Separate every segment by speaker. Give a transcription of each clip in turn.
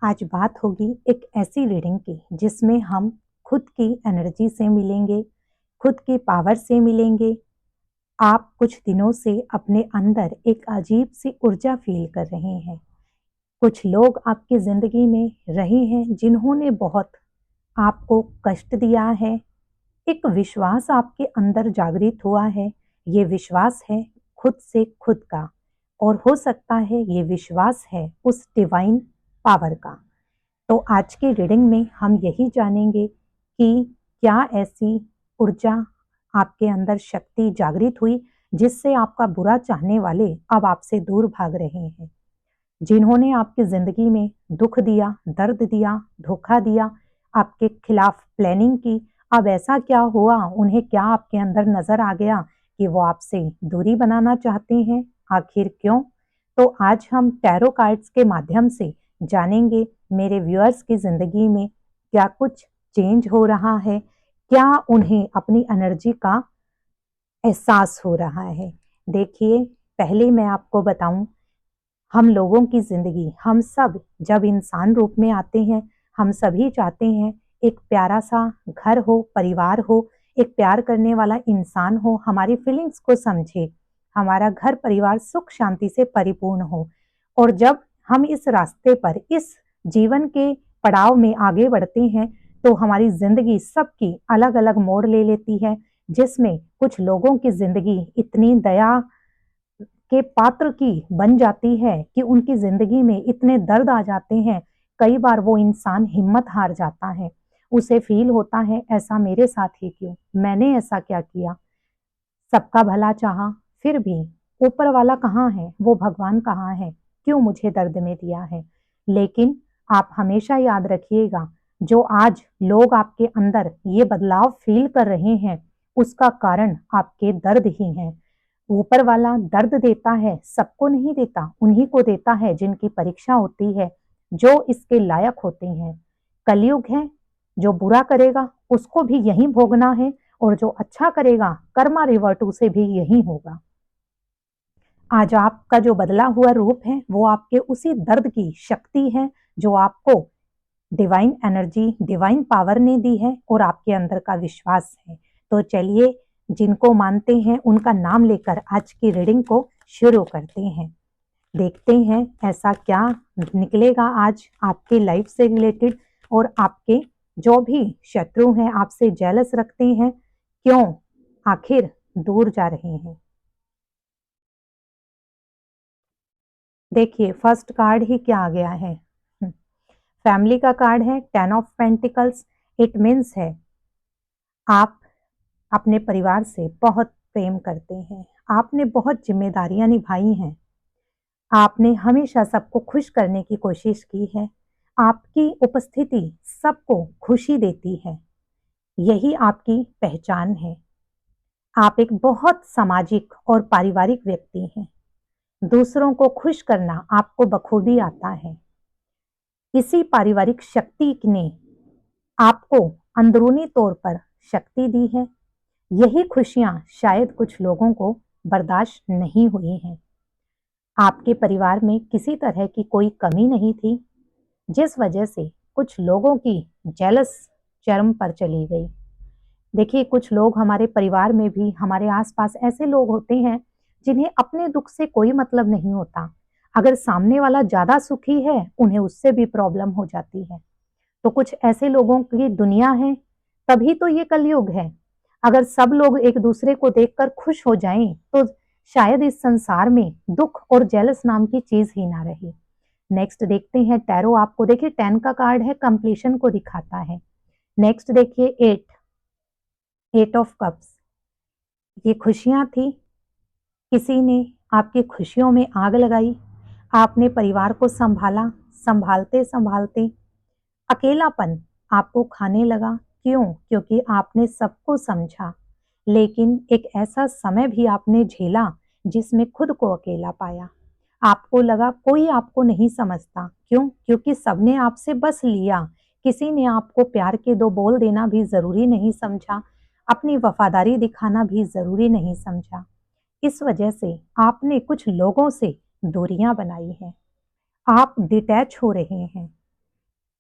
Speaker 1: आज बात होगी एक ऐसी रीडिंग की जिसमें हम खुद की एनर्जी से मिलेंगे, खुद की पावर से मिलेंगे। आप कुछ दिनों से अपने अंदर एक अजीब सी ऊर्जा फील कर रहे हैं। कुछ लोग आपकी ज़िंदगी में रहे हैं जिन्होंने बहुत आपको कष्ट दिया है। एक विश्वास आपके अंदर जागृत हुआ है। ये विश्वास है खुद से खुद का, और हो सकता है ये विश्वास है उस डिवाइन पावर का। तो आज की रीडिंग में हम यही जानेंगे कि क्या ऐसी ऊर्जा आपके अंदर शक्ति जागृत हुई जिससे आपका बुरा चाहने वाले अब आपसे दूर भाग रहे हैं। जिन्होंने आपकी जिंदगी में दुख दिया, दर्द दिया, धोखा दिया, आपके खिलाफ प्लानिंग की, अब ऐसा क्या हुआ, उन्हें क्या आपके अंदर नजर आ गया कि वो आपसे दूरी बनाना चाहते हैं? आखिर क्यों? तो आज हम टैरो कार्ड्स के माध्यम से जानेंगे मेरे व्यूअर्स की जिंदगी में क्या कुछ चेंज हो रहा है, क्या उन्हें अपनी एनर्जी का एहसास हो रहा है। देखिए, पहले मैं आपको बताऊं, हम लोगों की जिंदगी, हम सब जब इंसान रूप में आते हैं, हम सभी चाहते हैं एक प्यारा सा घर हो, परिवार हो, एक प्यार करने वाला इंसान हो, हमारी फीलिंग्स को समझे, हमारा घर परिवार सुख शांति से परिपूर्ण हो। और जब हम इस रास्ते पर, इस जीवन के पड़ाव में आगे बढ़ते हैं, तो हमारी जिंदगी सबकी अलग अलग मोड़ ले लेती है, जिसमें कुछ लोगों की जिंदगी इतनी दया के पात्र की बन जाती है कि उनकी जिंदगी में इतने दर्द आ जाते हैं, कई बार वो इंसान हिम्मत हार जाता है। उसे फील होता है ऐसा मेरे साथ ही क्यों, मैंने ऐसा क्या किया, सबका भला चाहा फिर भी ऊपर वाला कहाँ है, वो भगवान कहाँ है, क्यों मुझे दर्द में दिया है। लेकिन आप हमेशा याद रखिएगा, जो आज लोग आपके अंदर ये बदलाव फील कर रहे हैं, उसका कारण आपके दर्द ही है। ऊपर वाला दर्द देता है, सबको नहीं देता, उन्हीं को देता है जिनकी परीक्षा होती है, जो इसके लायक होते हैं। कलयुग है, जो बुरा करेगा उसको भी यही भोगना है, और जो अच्छा करेगा कर्मा रिवर्ट उसे भी यही होगा। आज आपका जो बदला हुआ रूप है वो आपके उसी दर्द की शक्ति है जो आपको डिवाइन एनर्जी, डिवाइन पावर ने दी है, और आपके अंदर का विश्वास है। तो चलिए, जिनको मानते हैं उनका नाम लेकर आज की रीडिंग को शुरू करते हैं। देखते हैं ऐसा क्या निकलेगा आज आपके लाइफ से रिलेटेड, और आपके जो भी शत्रु हैं, आपसे जेलस रखते हैं, क्यों आखिर दूर जा रहे हैं। देखिए, फर्स्ट कार्ड ही क्या आ गया है, फैमिली का कार्ड है, 10 ऑफ पेंटिकल्स। इट मीन्स है आप अपने परिवार से बहुत प्रेम करते हैं, आपने बहुत जिम्मेदारियां निभाई हैं, आपने हमेशा सबको खुश करने की कोशिश की है, आपकी उपस्थिति सबको खुशी देती है, यही आपकी पहचान है। आप एक बहुत सामाजिक और पारिवारिक व्यक्ति हैं, दूसरों को खुश करना आपको बखूबी आता है। इसी पारिवारिक शक्ति ने आपको अंदरूनी तौर पर शक्ति दी है। यही खुशियां शायद कुछ लोगों को बर्दाश्त नहीं हुई हैं। आपके परिवार में किसी तरह की कोई कमी नहीं थी, जिस वजह से कुछ लोगों की जेलस चरम पर चली गई। देखिए, कुछ लोग हमारे परिवार में भी, हमारे आसपास ऐसे लोग होते हैं जिन्हें अपने दुख से कोई मतलब नहीं होता। अगर सामने वाला ज्यादा सुखी है, उन्हें उससे भी प्रॉब्लम हो जाती है। तो कुछ ऐसे लोगों की दुनिया है, तभी तो ये कलयुग है। अगर सब लोग एक दूसरे को देखकर खुश हो जाएं, तो शायद इस संसार में दुख और जेलस नाम की चीज ही ना रही। नेक्स्ट देखते हैं टैरो आपको, देखिए 10 का कार्ड है, कंप्लीशन को दिखाता है। नेक्स्ट देखिए 8 ऑफ कप्स। ये खुशियां थी, किसी ने आपकी खुशियों में आग लगाई, आपने परिवार को संभाला, संभालते संभालते अकेलापन आपको खाने लगा। क्यों? क्योंकि आपने सबको समझा, लेकिन एक ऐसा समय भी आपने झेला जिसमें खुद को अकेला पाया। आपको लगा कोई आपको नहीं समझता। क्यों? क्योंकि सबने आपसे बस लिया, किसी ने आपको प्यार के दो बोल देना भी जरूरी नहीं समझा, अपनी वफादारी दिखाना भी जरूरी नहीं समझा। इस वजह से आपने कुछ लोगों से दूरियां बनाई हैं, आप डिटैच हो रहे हैं।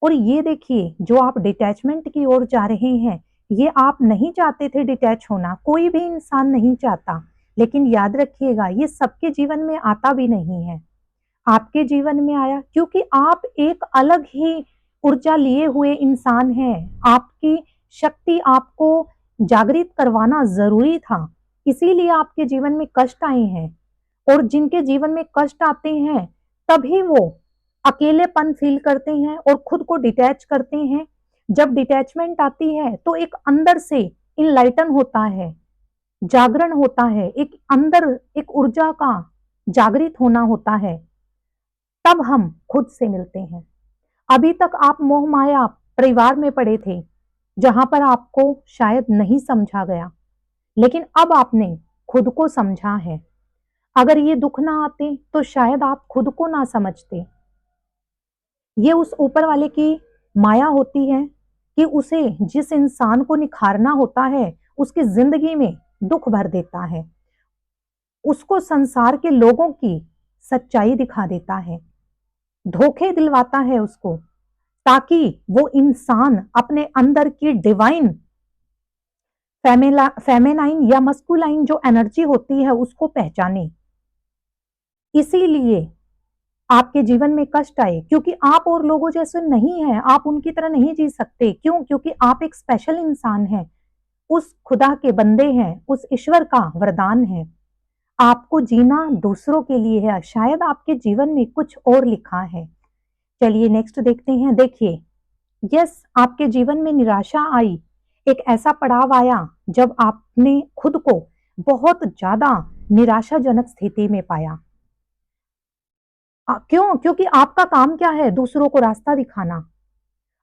Speaker 1: और ये देखिए, जो आप डिटैचमेंट की ओर जा रहे हैं, ये आप नहीं चाहते थे डिटैच होना, कोई भी इंसान नहीं चाहता। लेकिन याद रखिएगा, ये सबके जीवन में आता भी नहीं है। आपके जीवन में आया क्योंकि आप एक अलग ही ऊर्जा लिए हुए इंसान हैं। आपकी शक्ति आपको जागृत करवाना ज़रूरी था, इसीलिए आपके जीवन में कष्ट आए हैं। और जिनके जीवन में कष्ट आते हैं, तभी वो अकेलेपन फील करते हैं और खुद को डिटैच करते हैं। जब डिटैचमेंट आती है, तो एक अंदर से इनलाइटन होता है, जागरण होता है, एक अंदर एक ऊर्जा का जागृत होना होता है, तब हम खुद से मिलते हैं। अभी तक आप मोह माया परिवार में पड़े थे, जहां पर आपको शायद नहीं समझा गया, लेकिन अब आपने खुद को समझा है। अगर ये दुख ना आते, तो शायद आप खुद को ना समझते। ये उस ऊपर वाले की माया होती है कि उसे जिस इंसान को निखारना होता है, उसकी जिंदगी में दुख भर देता है, उसको संसार के लोगों की सच्चाई दिखा देता है, धोखे दिलवाता है उसको, ताकि वो इंसान अपने अंदर की डिवाइन फेमेनाइन या मस्कुलाइन जो एनर्जी होती है उसको पहचाने। इसीलिए आपके जीवन में कष्ट आए, क्योंकि आप और लोगों जैसे नहीं हैं, आप उनकी तरह नहीं जी सकते। क्यों? क्योंकि आप एक स्पेशल इंसान हैं, उस खुदा के बंदे हैं, उस ईश्वर का वरदान है। आपको जीना दूसरों के लिए है, शायद आपके जीवन में कुछ और लिखा है। चलिए नेक्स्ट देखते हैं। देखिए, यस, आपके जीवन में निराशा आई, एक ऐसा पड़ाव आया जब आपने खुद को बहुत ज्यादा निराशाजनक स्थिति में पाया। क्यों? क्योंकि आपका काम क्या है? दूसरों को रास्ता दिखाना।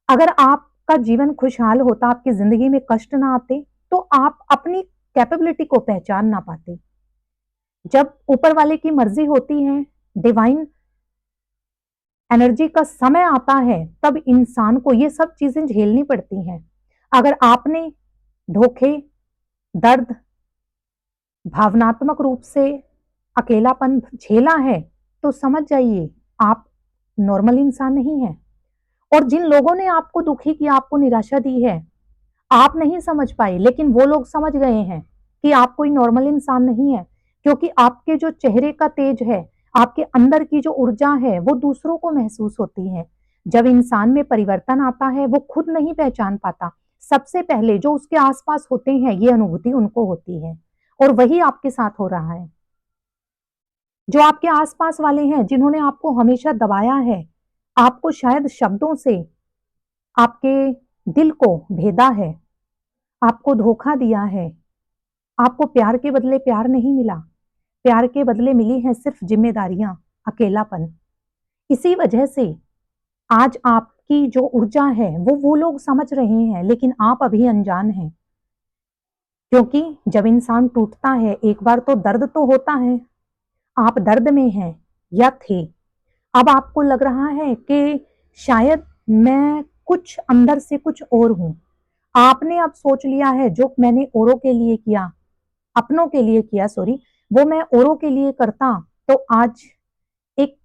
Speaker 1: अगर आपका जीवन खुशहाल होता, आपकी जिंदगी में कष्ट ना आते, तो आप अपनी कैपेबिलिटी को पहचान ना पाते। जब ऊपर वाले की मर्जी होती है, डिवाइन एनर्जी का समय आता है, तब इंसान को ये सब चीजें झेलनी पड़ती हैं। अगर आपने धोखे, दर्द, भावनात्मक रूप से अकेलापन झेला है, तो समझ जाइए आप नॉर्मल इंसान नहीं है। और जिन लोगों ने आपको दुखी किया, आपको निराशा दी है, आप नहीं समझ पाए, लेकिन वो लोग समझ गए हैं कि आप कोई नॉर्मल इंसान नहीं है, क्योंकि आपके जो चेहरे का तेज है, आपके अंदर की जो ऊर्जा है, वो दूसरों को महसूस होती है। जब इंसान में परिवर्तन आता है, वो खुद नहीं पहचान पाता, सबसे पहले जो उसके आसपास होते हैं, ये अनुभूति उनको होती है। और वही आपके साथ हो रहा है। जो आपके आसपास वाले हैं, जिन्होंने आपको हमेशा दबाया है, आपको शायद शब्दों से आपके दिल को भेदा है, आपको धोखा दिया है, आपको प्यार के बदले प्यार नहीं मिला, प्यार के बदले मिली हैं सिर्फ जिम्मेदारियां, अकेलापन। इसी वजह से आज आपकी जो ऊर्जा है, वो लोग समझ रहे हैं, लेकिन आप अभी अनजान हैं। क्योंकि जब इंसान टूटता है एक बार, तो दर्द तो होता है। आप दर्द में हैं या थे। अब आपको लग रहा है कि शायद मैं कुछ अंदर से कुछ और हूं। आपने अब सोच लिया है, जो मैंने औरों के लिए किया, अपनों के लिए किया, सॉरी, वो मैं औरों के लिए करता, तो आज एक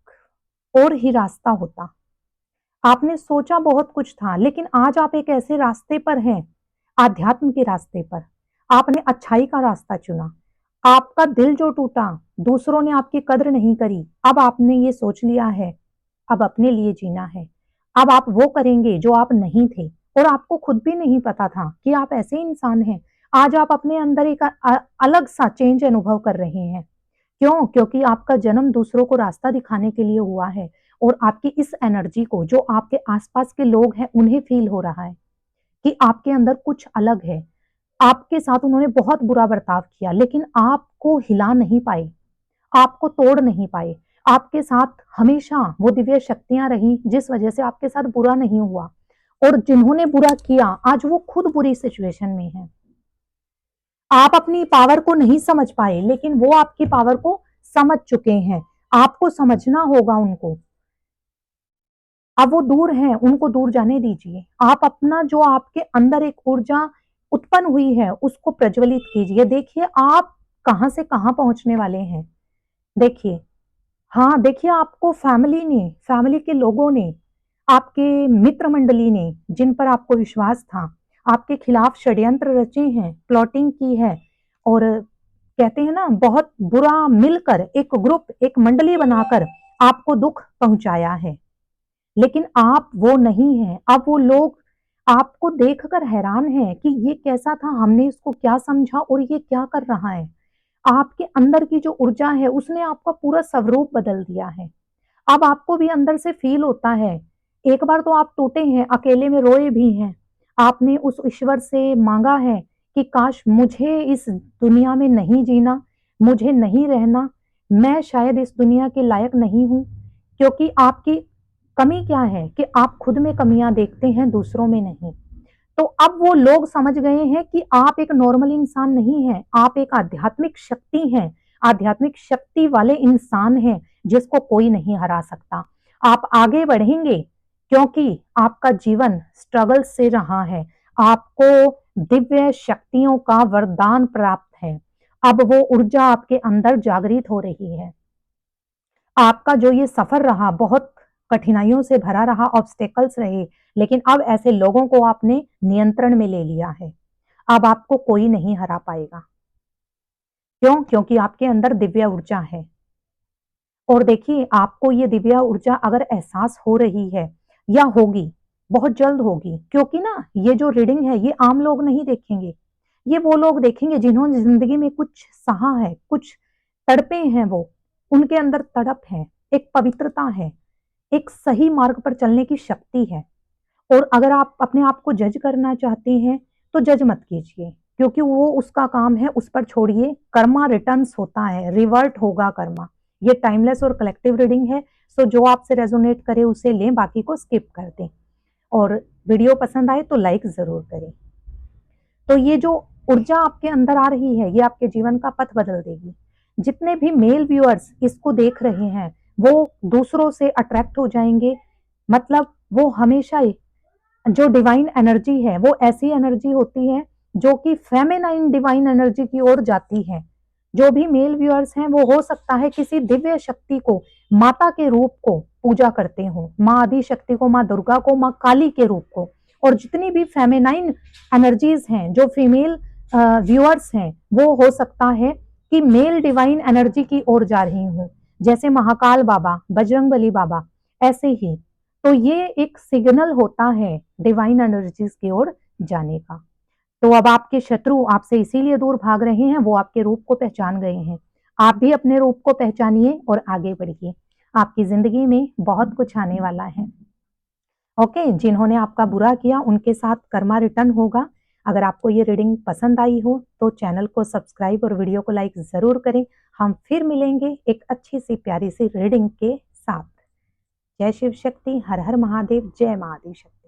Speaker 1: और ही रास्ता होता। आपने सोचा बहुत कुछ था, लेकिन आज आप एक ऐसे रास्ते पर हैं, आध्यात्म के रास्ते पर। आपने अच्छाई का रास्ता चुना। आपका दिल जो टूटा, दूसरों ने आपकी कद्र नहीं करी, अब आपने ये सोच लिया है, अब अपने लिए जीना है। अब आप वो करेंगे जो आप नहीं थे, और आपको खुद भी नहीं पता था कि आप ऐसे इंसान हैं। आज आप अपने अंदर एक अलग सा चेंज अनुभव कर रहे हैं। क्यों? क्योंकि आपका जन्म दूसरों को रास्ता दिखाने के लिए हुआ है, और आपकी इस एनर्जी को जो आपके आसपास के लोग हैं, उन्हें फील हो रहा है कि आपके अंदर कुछ अलग है। आपके साथ उन्होंने बहुत बुरा बर्ताव किया, लेकिन आपको हिला नहीं पाए, आपको तोड़ नहीं पाए। आपके साथ हमेशा वो दिव्य शक्तियां रही, जिस वजह से आपके साथ बुरा नहीं हुआ। और जिन्होंने बुरा किया, आज वो खुद बुरी सिचुएशन में है। आप अपनी पावर को नहीं समझ पाए, लेकिन वो आपकी पावर को समझ चुके हैं। आपको समझना होगा उनको। अब वो दूर हैं, उनको दूर जाने दीजिए। आप अपना जो आपके अंदर एक ऊर्जा उत्पन्न हुई है, उसको प्रज्वलित कीजिए। देखिए आप कहां से कहां पहुंचने वाले हैं। देखिए, हाँ, देखिए आपको फैमिली ने, फैमिली के लोगों ने आपके मित्र मंडली ने जिन पर आपको विश्वास था, आपके खिलाफ षड्यंत्र रचे हैं, प्लॉटिंग की है और कहते हैं ना बहुत बुरा मिलकर एक ग्रुप, एक मंडली बनाकर आपको दुख पहुंचाया है। लेकिन आप वो नहीं हैं। अब वो लोग आपको देखकर हैरान हैं कि ये कैसा था, हमने इसको क्या समझा और ये क्या कर रहा है। आपके अंदर की जो ऊर्जा है उसने आपका पूरा स्वरूप बदल दिया है। अब आपको भी अंदर से फील होता है, एक बार तो आप टूटे हैं, अकेले में रोए भी हैं। आपने उस ईश्वर से मांगा है कि काश मुझे इस दुनिया में नहीं जीना, मुझे नहीं रहना, मैं शायद इस दुनिया के लायक नहीं हूँ। क्योंकि आपकी कमी क्या है कि आप खुद में कमियां देखते हैं, दूसरों में नहीं। तो अब वो लोग समझ गए हैं कि आप एक नॉर्मल इंसान नहीं हैं, आप एक आध्यात्मिक शक्ति हैं, आध्यात्मिक शक्ति वाले इंसान हैं जिसको कोई नहीं हरा सकता। आप आगे बढ़ेंगे क्योंकि आपका जीवन स्ट्रगल से रहा है। आपको दिव्य शक्तियों का वरदान प्राप्त है। अब वो ऊर्जा आपके अंदर जागृत हो रही है। आपका जो ये सफर रहा बहुत कठिनाइयों से भरा रहा, ऑब्स्टेकल्स रहे, लेकिन अब ऐसे लोगों को आपने नियंत्रण में ले लिया है। अब आपको कोई नहीं हरा पाएगा। क्यों? क्योंकि आपके अंदर दिव्य ऊर्जा है। और देखिए, आपको ये दिव्य ऊर्जा अगर एहसास हो रही है या होगी, बहुत जल्द होगी, क्योंकि ना ये जो रीडिंग है ये आम लोग नहीं देखेंगे। ये वो लोग देखेंगे जिन्होंने जिंदगी में कुछ सहा है, कुछ तड़पे हैं वो, उनके अंदर तड़प है, एक पवित्रता है, एक सही मार्ग पर चलने की शक्ति है। और अगर आप अपने आप को जज करना चाहते हैं तो जज मत कीजिए, क्योंकि वो उसका काम है, उस पर छोड़िए। कर्मा रिटर्न्स होता है, रिवर्ट होगा कर्मा। ये टाइमलेस और कलेक्टिव रीडिंग है, सो जो आपसे रेजोनेट करे उसे लें, बाकी को स्किप कर दें। और वीडियो पसंद आए तो लाइक जरूर करें। तो ये जो ऊर्जा आपके अंदर आ रही है ये आपके जीवन का पथ बदल देगी। जितने भी मेल व्यूअर्स इसको देख रहे हैं वो दूसरों से अट्रैक्ट हो जाएंगे। मतलब वो हमेशा जो डिवाइन एनर्जी है वो ऐसी एनर्जी होती है जो कि फेमिनाइन डिवाइन एनर्जी की ओर जाती है। जो भी मेल व्यूअर्स हैं वो हो सकता है किसी दिव्य शक्ति को, माता के रूप को पूजा करते हो, माँ आदि शक्ति को, माँ दुर्गा को, माँ काली के रूप को। और जितनी भी फेमिनाइन एनर्जीज हैं, जो फीमेल व्यूअर्स हैं, वो हो सकता है कि मेल डिवाइन एनर्जी की ओर जा रही हूँ, जैसे महाकाल बाबा, बजरंगबली बाबा, ऐसे ही। तो ये एक सिग्नल होता है डिवाइन एनर्जीज की ओर जाने का। तो अब आपके शत्रु आपसे इसीलिए दूर भाग रहे हैं, वो आपके रूप को पहचान गए हैं। आप भी अपने रूप को पहचानिए और आगे बढ़िए। आपकी जिंदगी में बहुत कुछ आने वाला है। ओके, जिन्होंने आपका बुरा किया उनके साथ कर्मा रिटर्न होगा। अगर आपको ये रीडिंग पसंद आई हो तो चैनल को सब्सक्राइब और वीडियो को लाइक जरूर करें। हम फिर मिलेंगे एक अच्छी सी प्यारी सी रीडिंग के साथ। जय शिव शक्ति, हर हर महादेव, जय माँ आदि शक्ति।